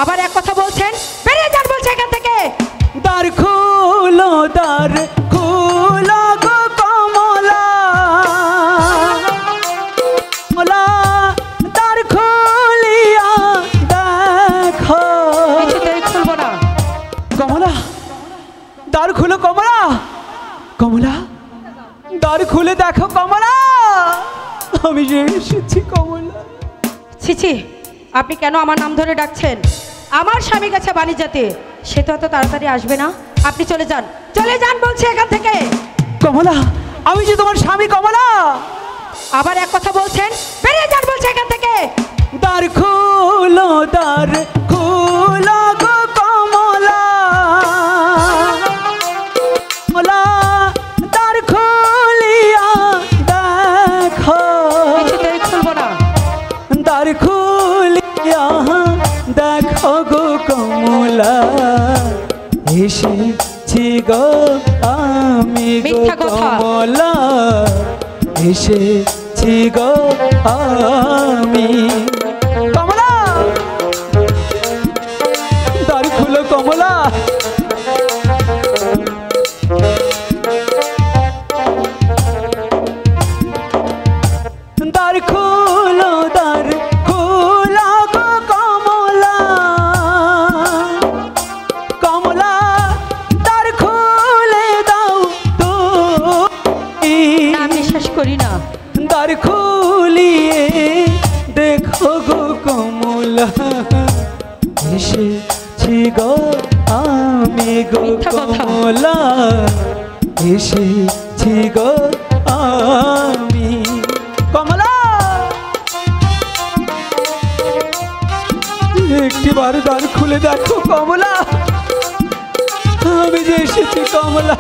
আবার এক কথা বলছেন, বেরিয়ে যান বলছে এখান থেকে। দ্বার খুলো গো কমলা, কমলা দ্বার খুলিয়া দেখো। কিছুতেই খুলবো না। কমলা দ্বার খুলো, কমলা কমলা দ্বার খুলে দেখো কমলা, আমি যে এসেছি কমলা। ছিছি, আপনি কেন আমার নাম ধরে ডাকছেন? আমার স্বামী গেছে বাণিজ্যতে, সে তো এত তাড়াতাড়ি আসবে না। আপনি চলে যান বলছে এখান থেকে। কমলা আমি যে তোমার স্বামী কমলা। আবার এক কথা বলছেন, বেরিয়ে যান বলছে এখান থেকে। দ্বার খুলো গো কমলা, কমলা দ্বার খুলিয়া দেখো। কিছুতেই খুলবো না। দ্বার খুলিয়া দেখো গো কমলা, এসেছি গো আমি গো মিথ্যা কথা। কমলা, এসেছি গো আমি। কমলা দ্বার খুলো কমলা। দ্বার খুলো গো কমলা, কমলা দ্বার খুলে দাও তুমি। না, আমি বিশ্বাস করি না। দ্বার খুলিয়ে দেখো গো কমলা, এসেছি গো আমি গো মিথ্যা কথা। কমলা, এসেছি গো আমি। কমলা একটিবার দ্বার খুলে দেখো কমলা, আমি যে এসেছি কমলা।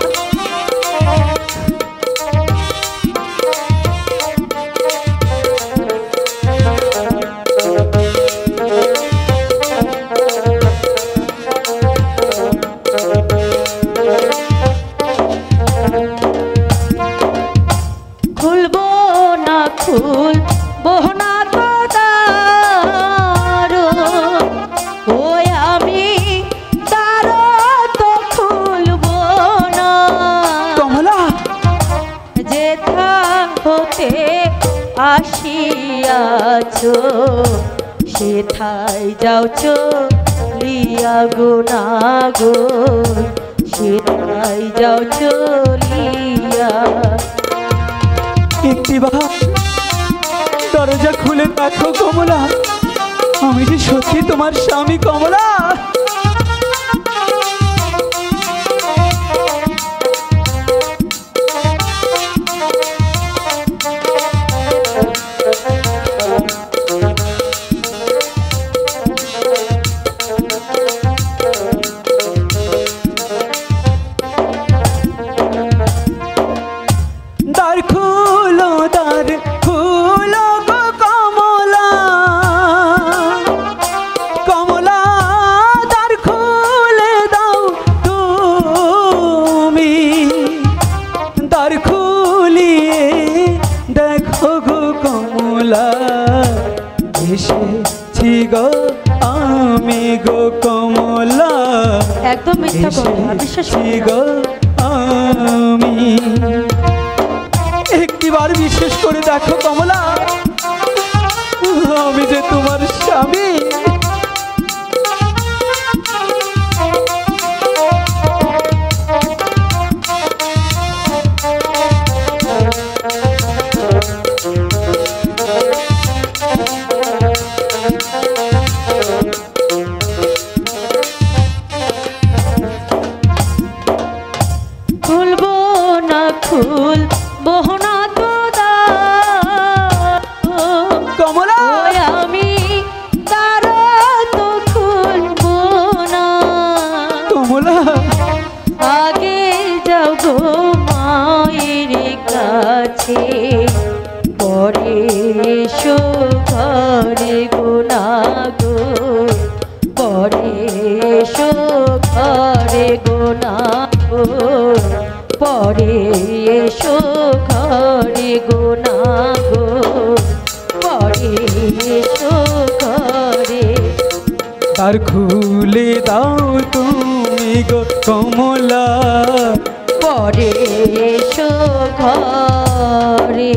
খুলবো না খুলবো না তো দ্বার, ওই আমি দ্বার তো খুলবো না। কমলা যেথা হতে আসিয়াছ, সেথায় যাও চলিয়া গো না গো, সেথায় যাও চলিয়া। একটিবার দরজা খুলে দেখো কমলা, আমি যে সত্যি তোমার স্বামী কমলা। দ্বার খুলো গো কমলা, কমলা দ্বার খুলে দাও তুমি। দ্বার খুলিয়ে দেখো গো কমলা, এসেছি গো আমি গো কমলা, একদম মিথ্যা কথা, বিশ্বাস এসেছি করি না। গো আমি। একটিবার বিশেষ করে দেখো কমলা, আমি যে তোমার স্বামী। খুলবো না খুলবো না তো দ্বার, কমলা ওই আমি দ্বার তো খুলবো না। কমলা আগে যাও গো মায়ের কাছে, পরে এসো ঘরে গো না গো, পরে এসো ঘরে গো না গো, পরে এসো ঘরে গো না গো, পরে এসো ঘরে। দ্বার খুলে দাও তুমি গো কমলা, পরে এসো ঘরে।